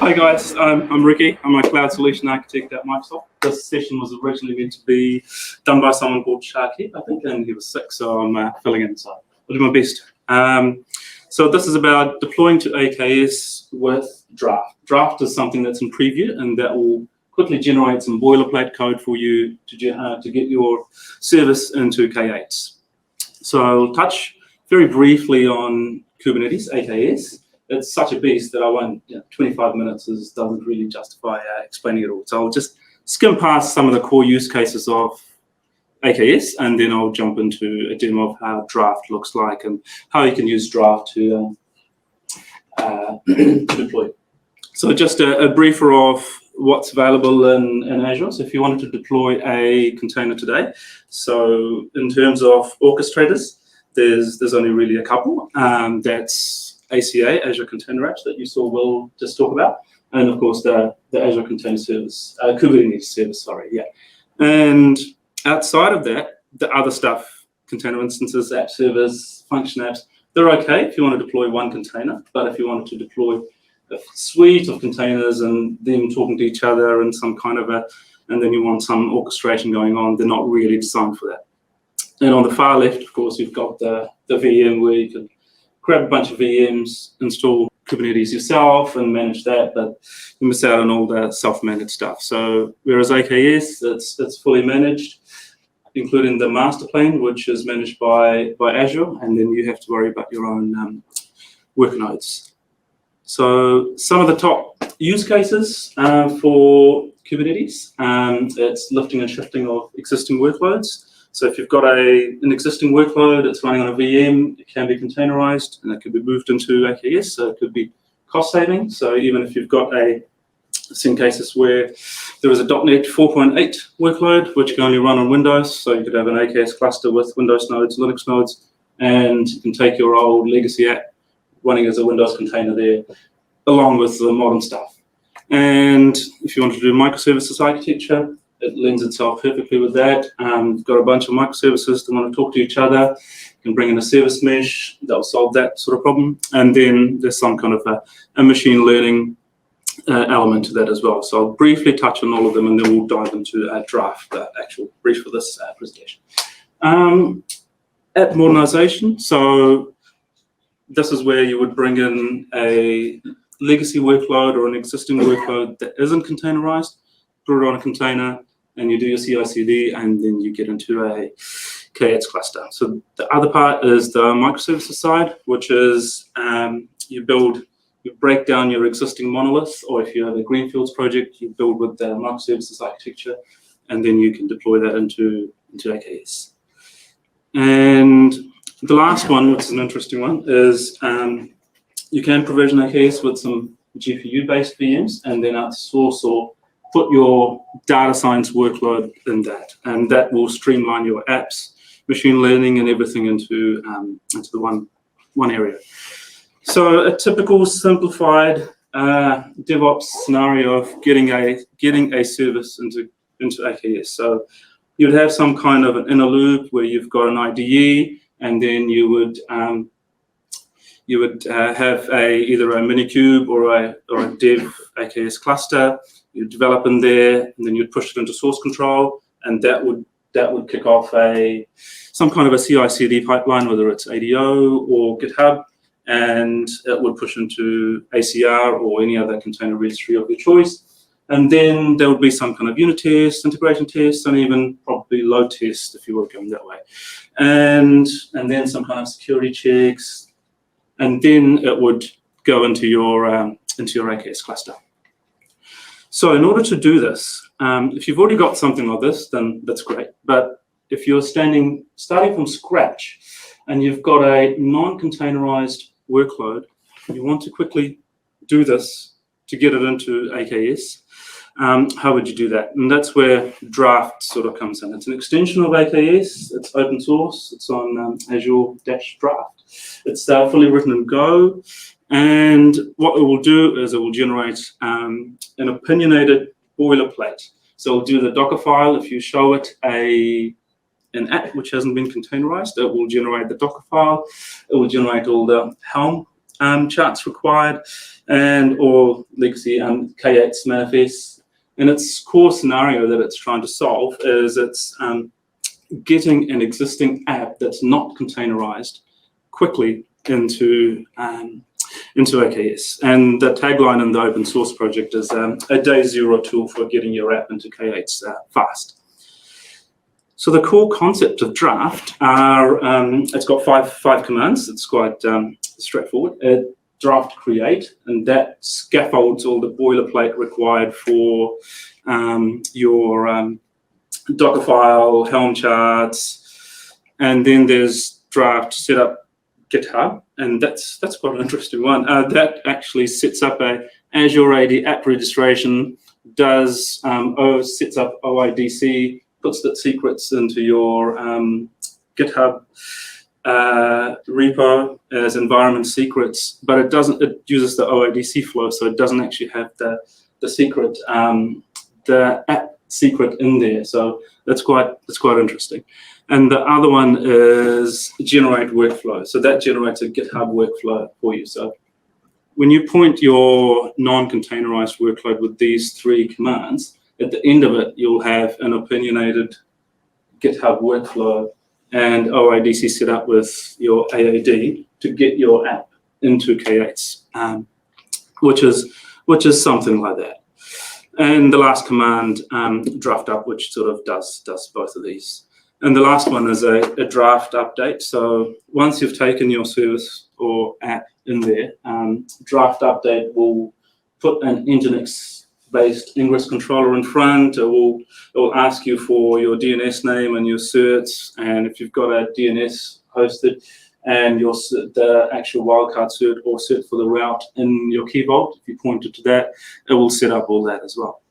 Hi guys, I'm Ricky. I'm a cloud solution architect at Microsoft. This session was originally meant to be done by someone called Sharky, I think, and he was sick, so I'm filling in. So I'll do my best. So this is about deploying to AKS with Draft. Draft is something that's in preview, and that will quickly generate some boilerplate code for you to get your service into K8s. So I'll touch very briefly on Kubernetes, AKS. It's such a beast that I won't, 25 minutes doesn't really justify explaining it all. So I'll just skim past some of the core use cases of AKS, and then I'll jump into a demo of how Draft looks like and how you can use Draft to deploy. So just a briefer of what's available in Azure. So if you wanted to deploy a container today, so in terms of orchestrators, there's only really a couple. That's ACA, Azure Container Apps, that you saw Will just talk about, and of course the Azure Container Service, Kubernetes Service, sorry, yeah. And outside of that, the other stuff, container instances, app servers, function apps, they're okay if you want to deploy one container, but if you wanted to deploy a suite of containers and them talking to each other and some kind of and then you want some orchestration going on, they're not really designed for that. And on the far left, of course, you've got the VM where you can grab a bunch of VMs, install Kubernetes yourself and manage that, but you miss out on all the self-managed stuff. So whereas AKS, it's fully managed, including the master plane, which is managed by Azure, and then you have to worry about your own work nodes. So some of the top use cases for Kubernetes, it's lifting and shifting of existing workloads. So if you've got an existing workload, it's running on a VM, it can be containerized, and it could be moved into AKS, so it could be cost saving. So even if you've got some cases where there is a .NET 4.8 workload, which can only run on Windows, so you could have an AKS cluster with Windows nodes, Linux nodes, and you can take your old legacy app running as a Windows container there, along with the modern stuff. And if you want to do microservices architecture, it lends itself perfectly with that. You've got a bunch of microservices that want to talk to each other. You can bring in a service mesh that will solve that sort of problem. And then there's some kind of a machine learning element to that as well. So I'll briefly touch on all of them, and then we'll dive into a Draft, the actual brief for this presentation. App modernization. So this is where you would bring in a legacy workload or an existing workload that isn't containerized, put it on a container, and you do your CI/CD, and then you get into a K8s cluster. So the other part is the microservices side, which is you break down your existing monolith, or if you have a greenfields project, you build with the microservices architecture, and then you can deploy that into AKS. And the last one, which is an interesting one, is you can provision AKS with some GPU-based VMs, and then outsource or put your data science workload in that, and that will streamline your apps, machine learning, and everything into the one area. So a typical simplified DevOps scenario of getting a service into AKS. So you'd have some kind of an inner loop where you've got an IDE, and then you would have either a Minikube or a dev AKS cluster. You develop in there, and then you'd push it into source control, and that would kick off some kind of a CI/CD pipeline, whether it's ADO or GitHub, and it would push into ACR or any other container registry of your choice. And then there would be some kind of unit test, integration test, and even probably load test if you were going that way. And then some kind of security checks, and then it would go into your AKS cluster. So in order to do this, if you've already got something like this, then that's great. But if you're starting from scratch and you've got a non-containerized workload, you want to quickly do this to get it into AKS, how would you do that? And that's where Draft sort of comes in. It's an extension of AKS. It's open source. It's on Azure Draft. It's fully written in Go. And what it will do is it will generate an opinionated boilerplate. So it'll do the Docker file. If you show it an app which hasn't been containerized, it will generate the Docker file. It will generate all the Helm charts required, and or legacy K8 manifests. And its core scenario that it's trying to solve is it's getting an existing app that's not containerized quickly into AKS. And the tagline in the open source project is a day zero tool for getting your app into K8s fast. So the core concept of Draft are, it's got five commands. It's quite straightforward. Draft create, and that scaffolds all the boilerplate required for your Docker file, Helm charts, and then there's Draft setup GitHub, and that's quite an interesting one. That actually sets up a Azure Id App Registration, sets up OIDC, puts the secrets into your GitHub repo as environment secrets, but it uses the OIDC flow, so it doesn't actually have the secret, the app secret in there. So that's quite interesting. And the other one is generate workflow. So that generates a GitHub workflow for you. So when you point your non-containerized workload with these three commands, at the end of it, you'll have an opinionated GitHub workflow and OIDC set up with your AAD to get your app into K8s, which is something like that. And the last command, draft up, which sort of does both of these. And the last one is a draft update. So once you've taken your service or app in there, draft update will put an Nginx-based ingress controller in front. It will ask you for your DNS name and your certs, and if you've got a DNS hosted, and the actual wildcard cert or cert for the route in your key vault, if you point it to that, it will set up all that as well.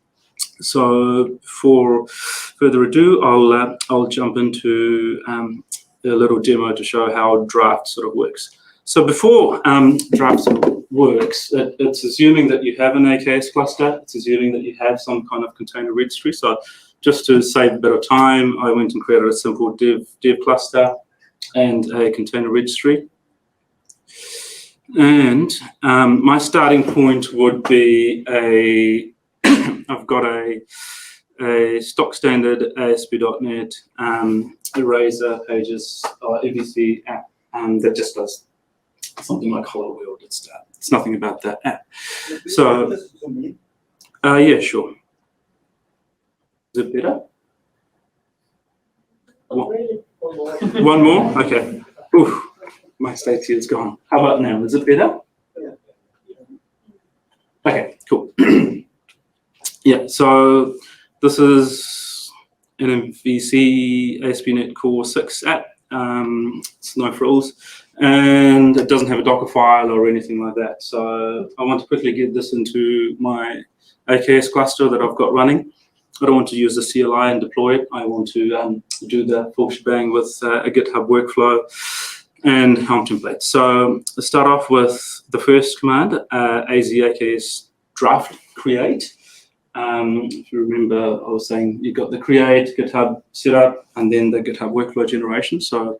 So for further ado, I'll jump into a little demo to show how draft sort of works. So before draft sort of works, it's assuming that you have an AKS cluster. It's assuming that you have some kind of container registry. So just to save a bit of time, I went and created a simple dev cluster and a container registry. And my starting point would be I've got a stock standard ASP.NET Eraser Pages or EVC app that just does something like Hello World. It's nothing about that app. So yeah, sure. Is it better? One more? Okay. Oof, my state here is gone. How about now? Is it better? Okay, cool. Yeah, so this is an MVC ASP.NET Core 6 app. It's no frills, and it doesn't have a Docker file or anything like that. So I want to quickly get this into my AKS cluster that I've got running. I don't want to use the CLI and deploy it. I want to do the full shebang with a GitHub workflow and Helm template. So let's start off with the first command, AKS Draft Create. If you remember, I was saying you got the create, GitHub setup, and then the GitHub workflow generation. So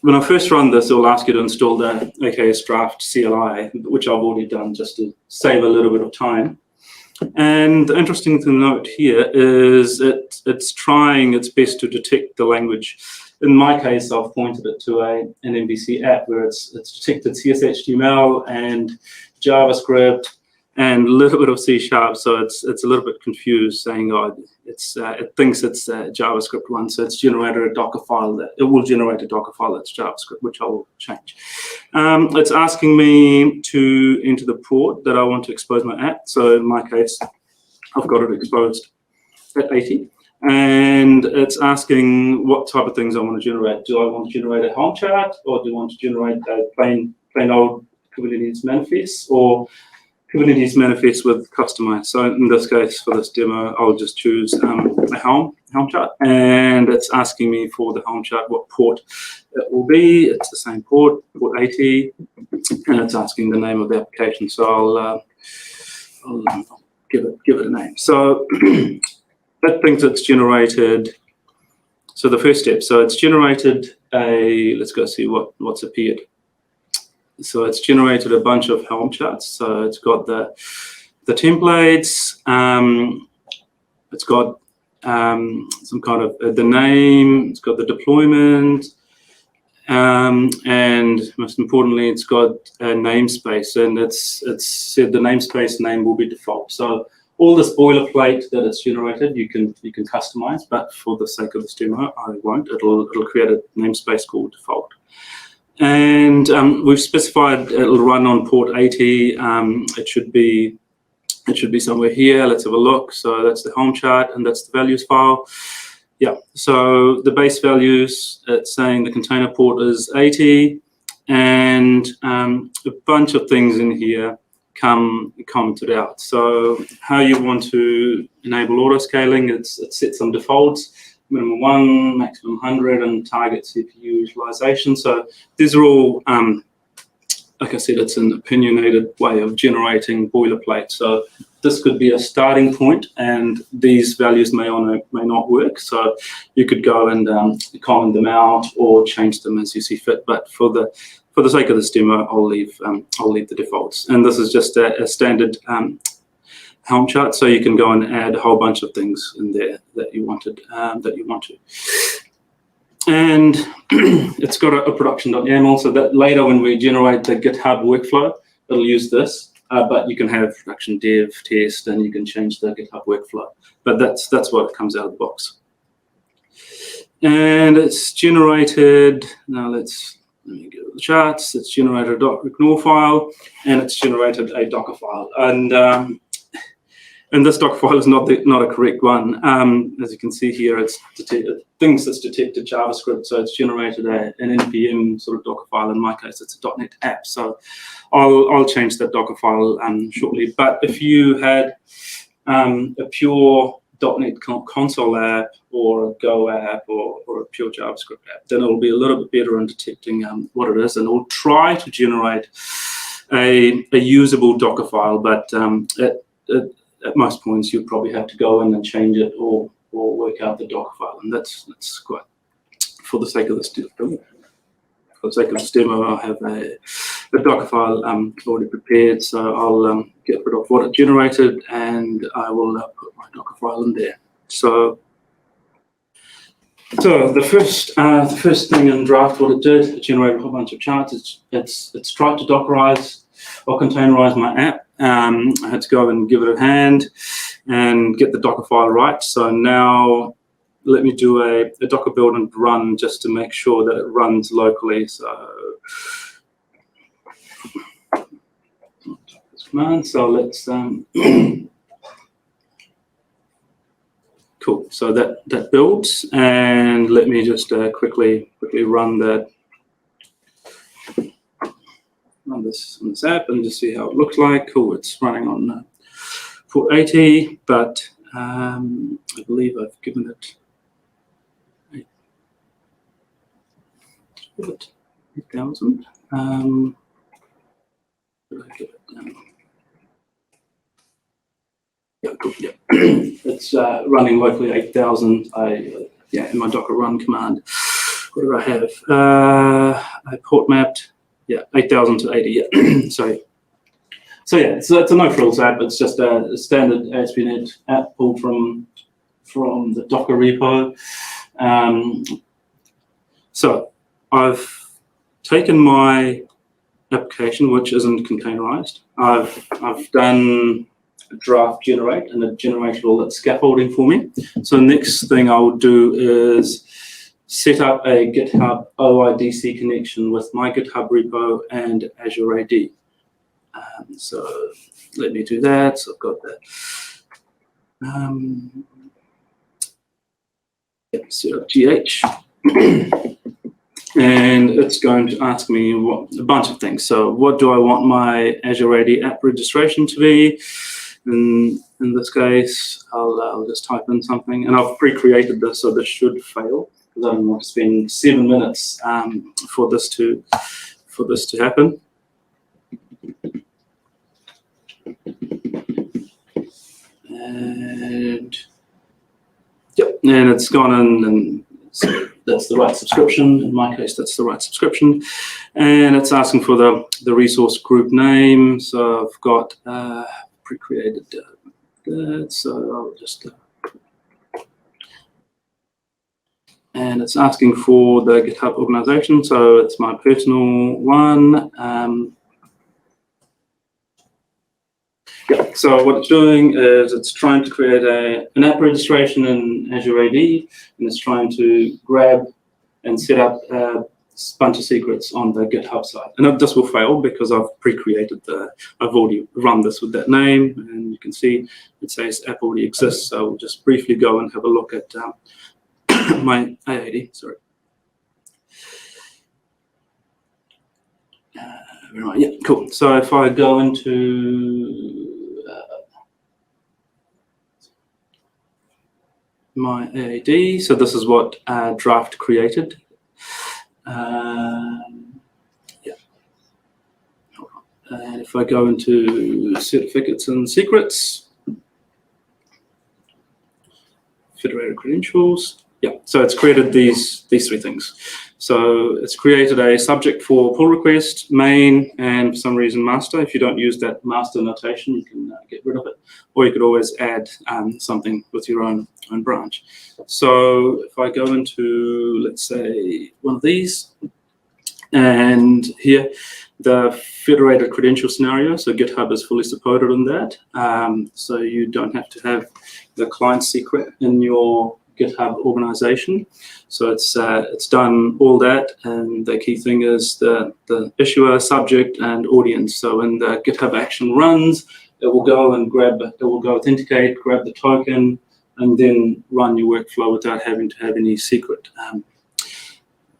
when I first run this, it will ask you to install the AKS Draft CLI, which I've already done just to save a little bit of time. And the interesting thing to note here is it's trying its best to detect the language. In my case, I've pointed it to an MVC app where it's detected CSHTML and JavaScript and a little bit of C#, so it's a little bit confused, saying, oh, it thinks it's a JavaScript one, so it's generated a Docker file it will generate a Docker file that's JavaScript, which I will change. It's asking me to enter the port that I want to expose my app. So in my case, I've got it exposed at 80, and it's asking what type of things I want to generate. Do I want to generate a Helm chart, or do I want to generate a plain old Kubernetes manifest, or Kubernetes manifest with customize? So in this case, for this demo, I'll just choose a Helm chart, and it's asking me for the Helm chart what port it will be. It's the same port 80, and it's asking the name of the application. So I'll give it a name. So that thinks it's generated. So the first step. So it's generated a. Let's go see what's appeared. So it's generated a bunch of Helm charts. So it's got the templates. It's got some kind of the name. It's got the deployment. And most importantly, it's got a namespace, and it's said the namespace name will be default. So all this boilerplate that it's generated, you can customize, but for the sake of this demo, I won't. It'll create a namespace called default. And we've specified it'll run on port 80. It should be somewhere here. Let's have a look. So that's the Helm chart, and that's the values file. Yeah, so the base values, it's saying the container port is 80, and a bunch of things in here commented out. So how you want to enable auto scaling, it's set some defaults, minimum 1, maximum 100, and target CPU utilization. So these are all, like I said, it's an opinionated way of generating boilerplate. So this could be a starting point, and these values may not work. So you could go and comment them out or change them as you see fit. But for the sake of this demo, I'll leave the defaults. And this is just a standard Helm chart, so you can go and add a whole bunch of things in there that you want to. And it's got a production.yaml, so that later when we generate the GitHub workflow, it'll use this. But you can have production dev, test, and you can change the GitHub workflow. But that's what comes out of the box. And it's generated, now let me go to the charts. It's generated a .ignore file, and it's generated a Docker file. And this Docker file is not a correct one. As you can see here, it's thinks it's detected JavaScript, so it's generated an npm sort of Docker file. In my case, it's a .NET app. So I'll change that Docker file shortly. But if you had a pure .NET console app or a Go app or a pure JavaScript app, then it'll be a little bit better in detecting what it is, and it'll try to generate a usable Docker file. But at most points, you'll probably have to go in and change it or work out the Docker file, and that's quite, for the sake of this demo. For the sake of this demo, I'll have a Docker file already prepared, so I'll get rid of what it generated, and I will put my Docker file in there. So the first thing in Draft, what it did, it generated a whole bunch of charts. It's tried to Dockerize or containerize my app. I had to go and give it a hand and get the Docker file right. So now let me do a Docker build and run just to make sure that it runs locally. So command. So let's cool. So that builds, and let me just quickly run that. On this app and just see how it looks like. Cool, it's running on port 80, but I believe I've given it 8,000. Yeah, cool. Yeah, it's running locally 8,000. In my Docker run command. What do I have? I port mapped. Yeah, 8,000 to 80. Yeah. So yeah, so it's a no-frills app. It's just a standard ASP.NET app pulled from the Docker repo. So I've taken my application, which isn't containerized. I've done a draft generate, and it generated all that scaffolding for me. So the next thing I will do is set up a GitHub Oidc connection with my GitHub repo and Azure Id. So let me do that. So I've got that. Set up GH. And it's going to ask me a bunch of things. So what do I want my Azure Id App Registration to be? In this case, I'll just type in something. And I've pre-created this, so this should fail. I don't want to spend 7 minutes for this to happen. And yep, and it's gone in and that's the right subscription. In my case, that's the right subscription. And it's asking for the resource group name. So I've got pre-created that. So I'll just... and it's asking for the GitHub organization. So it's my personal one. Yeah, so what it's doing is it's trying to create an app registration in Azure Id, and it's trying to grab and set up a bunch of secrets on the GitHub side. And this will fail because I've pre-created I've already run this with that name, and you can see it says app already exists. So we'll just briefly go and have a look at my AID, sorry. Right, yeah, cool. So if I go into my AID, so this is what Draft created. Yeah. And if I go into certificates and secrets, Federated credentials, yeah, so it's created these three things. So it's created a subject for pull request, main, and for some reason master. If you don't use that master notation, you can get rid of it, or you could always add something with your own branch. So if I go into, let's say, one of these, and here the federated credential scenario, so GitHub is fully supported on that. So you don't have to have the client secret in your GitHub organization. So it's done all that, and the key thing is the issuer, subject, and audience. So when the GitHub action runs, it will go and authenticate, grab the token, and then run your workflow without having to have any secret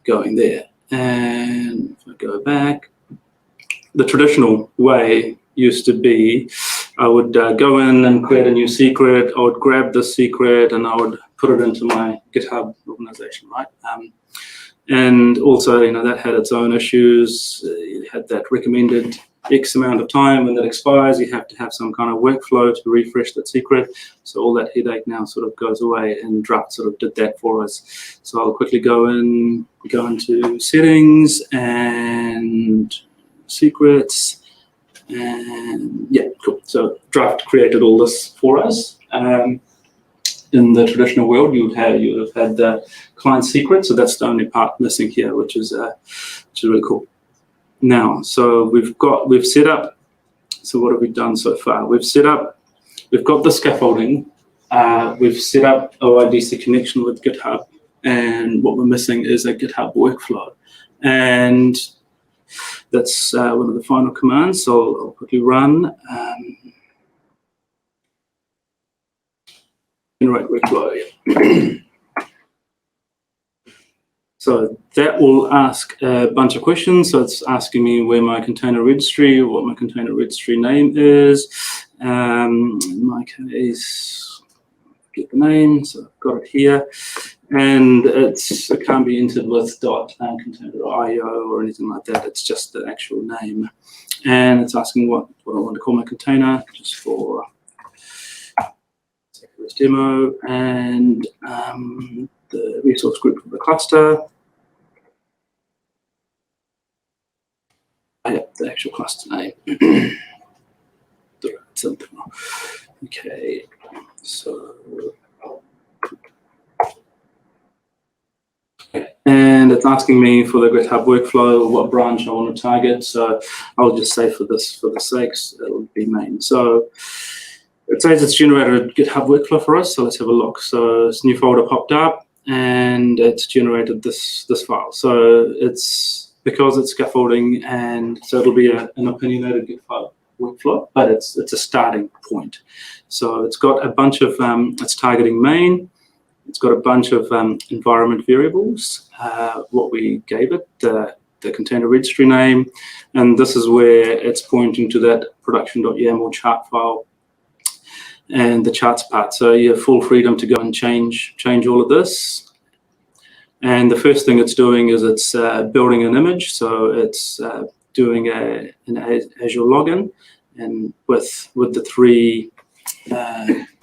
going there. And if I go back, the traditional way used to be I would go in and create a new secret. I would grab the secret and I would put it into my GitHub organization, right? And also, that had its own issues. It had that recommended X amount of time. When that expires, you have to have some kind of workflow to refresh that secret. So all that headache now sort of goes away, and Draft sort of did that for us. So I'll quickly go into settings and secrets. And yeah, cool. So Draft created all this for us. In the traditional world, you would have had the client secret, so that's the only part missing here, which is really cool. Now, so we've set up. So what have we done so far? We've got the scaffolding. We've set up Oidc connection with GitHub, and what we're missing is a GitHub workflow, and that's one of the final commands. So I'll quickly run. Generate workflow. So that will ask a bunch of questions. So it's asking me where my container registry, what my container registry name is. In my case, get the name. So I've got it here, and it can't be entered with .container.io or anything like that. It's just the actual name, and it's asking what I want to call my container, just for this demo, and the resource group for the cluster. Yeah, the actual cluster name. Okay, so and it's asking me for the GitHub workflow what branch I want to target. So I'll just say for the sakes, it will be main. So it says it's generated a GitHub workflow for us. So let's have a look. So this new folder popped up, and it's generated this file. So it's because it's scaffolding, and so it'll be an opinionated GitHub workflow, but it's a starting point. So it's got a bunch of it's targeting main. It's got a bunch of environment variables, what we gave it, the container registry name, and this is where it's pointing to that production.yaml chart file and the charts part. So you have full freedom to go and change all of this. And the first thing it's doing is it's building an image. So it's doing an Azure login, and with the three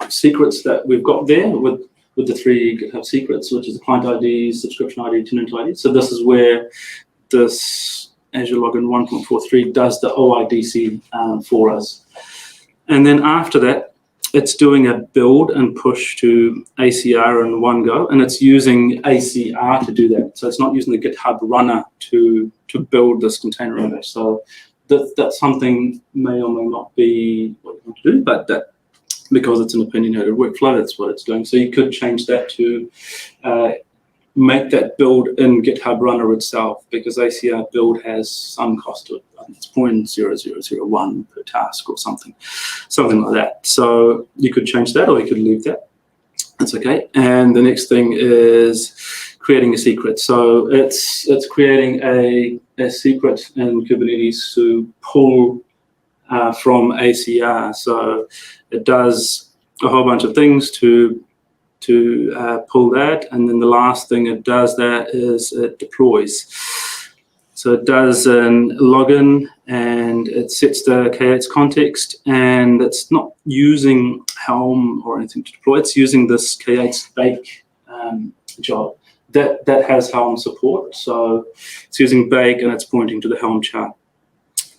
secrets that we've got there, with with the 3 GitHub secrets, which is the client ID, subscription ID, tenant ID. So this is where this Azure Login 1.43 does the OIDC for us. And then after that, it's doing a build and push to ACR in one go, and it's using ACR to do that. So it's not using the GitHub runner to build this container image. So that's something may or may not be what you want to do, but that, because it's an opinionated workflow, that's what it's doing. So you could change that to make that build in GitHub runner itself, because ACR build has some cost to it. It's 0.0001 per task or something like that. So you could change that, or you could leave that. That's okay. And the next thing is creating a secret. So it's creating a secret in Kubernetes to pull from ACR. So it does a whole bunch of things to pull that, and then the last thing it does that is it deploys. So it does an login, and it sets the K8s context, and it's not using Helm or anything to deploy. It's using this K8s bake job that has Helm support. So it's using bake, and it's pointing to the Helm chart.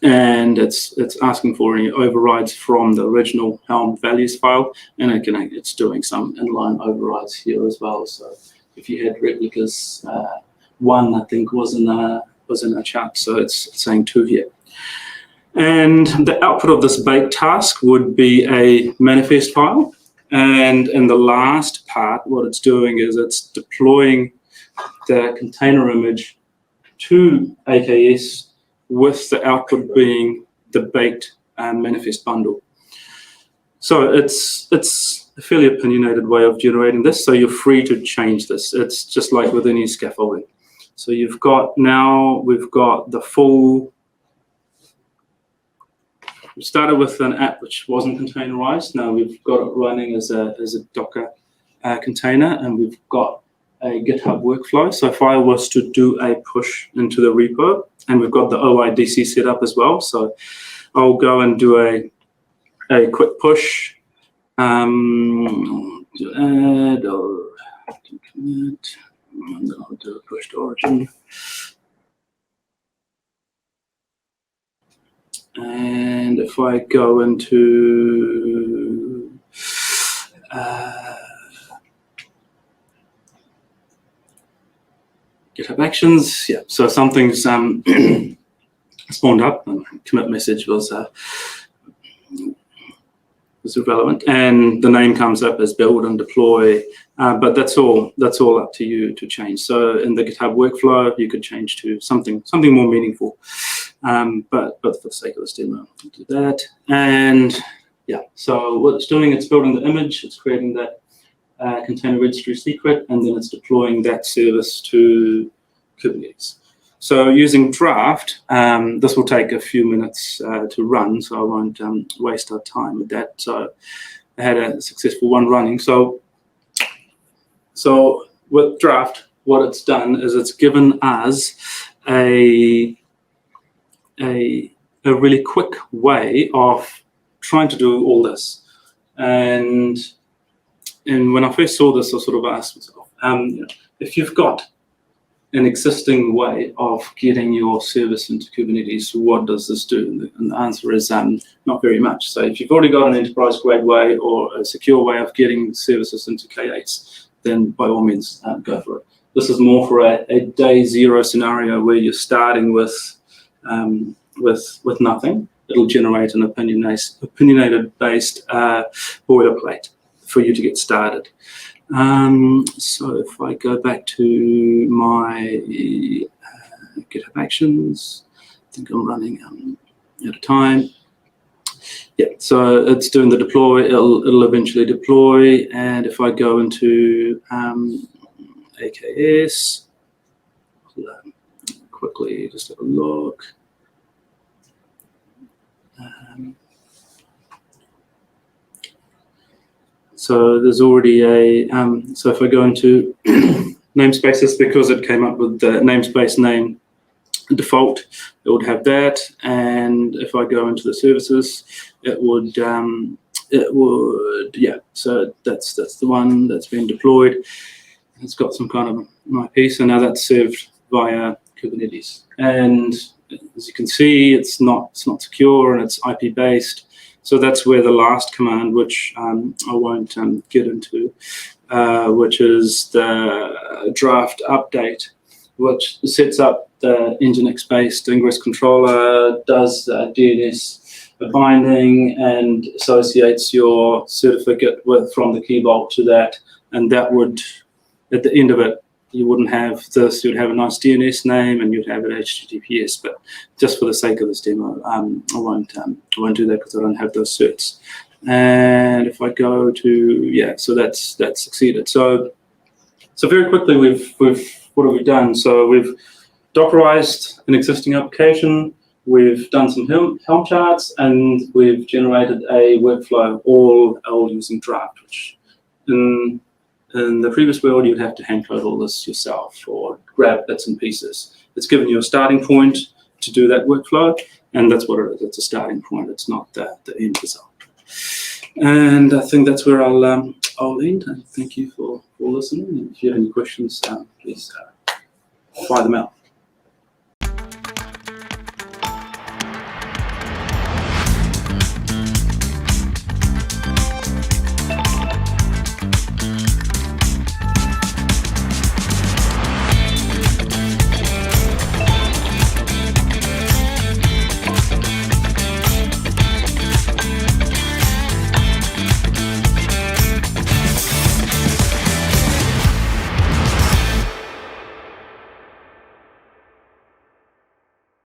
And it's asking for any overrides from the original Helm values file, and it's doing some inline overrides here as well. So if you had replicas, 1 I think was in a chart, so it's saying 2 here. And the output of this bake task would be a manifest file. And in the last part, what it's doing is it's deploying the container image to AKS, with the output being the baked manifest bundle. So it's a fairly opinionated way of generating this, so you're free to change this. It's just like with any scaffolding. So we've got the full, we started with an app which wasn't containerized. Now we've got it running as a Docker container, and we've got a GitHub workflow. So if I was to do a push into the repo, and we've got the OIDC set up as well, so I'll go and do a quick push. And I'll do a push to origin. And if I go into GitHub Actions, yeah, so something's spawned up, and commit message was irrelevant, and the name comes up as build and deploy, but that's all up to you to change. So in the GitHub workflow, you could change to something more meaningful, but for the sake of this demo, I'll do that. And yeah, so what it's doing, it's building the image, it's creating that container registry secret, and then it's deploying that service to Kubernetes. So using Draft, this will take a few minutes to run, so I won't waste our time with that. So I had a successful one running. So with Draft, what it's done is it's given us a really quick way of trying to do all this. And when I first saw this, I sort of asked myself, if you've got an existing way of getting your service into Kubernetes, what does this do? And the answer is not very much. So if you've already got an enterprise-grade way or a secure way of getting services into K8s, then by all means, go for it. This is more for a day zero scenario where you're starting with nothing. It'll generate an opinionated-based boilerplate for you to get started. So if I go back to my GitHub Actions, I think I'm running at a time. Yeah, so it's doing the deploy. It'll eventually deploy, and if I go into AKS, quickly just have a look. So there's already a, so if I go into namespaces, because it came up with the namespace name default, it would have that. And if I go into the services, it would it would, yeah. So that's the one that's been deployed. It's got some kind of an IP, so now that's served via Kubernetes. And as you can see, it's not secure and it's IP based. So that's where the last command, which I won't get into, which is the draft update, which sets up the Nginx-based ingress controller, does DNS binding, and associates your certificate from the key vault to that. And that would, at the end of it, you wouldn't have this. You'd have a nice DNS name and you'd have an HTTPS. But just for the sake of this demo, I won't do that because I don't have those certs. And if I go to, so that's succeeded. So very quickly, what have we done? So we've Dockerized an existing application. We've done some Helm charts, and we've generated a workflow, all using Draft, which in the previous world, you'd have to hand code all this yourself or grab bits and pieces. It's given you a starting point to do that workflow, and that's what it is. It's a starting point. It's not the end result. And I think that's where I'll end. And thank you for listening. And if you have any questions, please fire them out.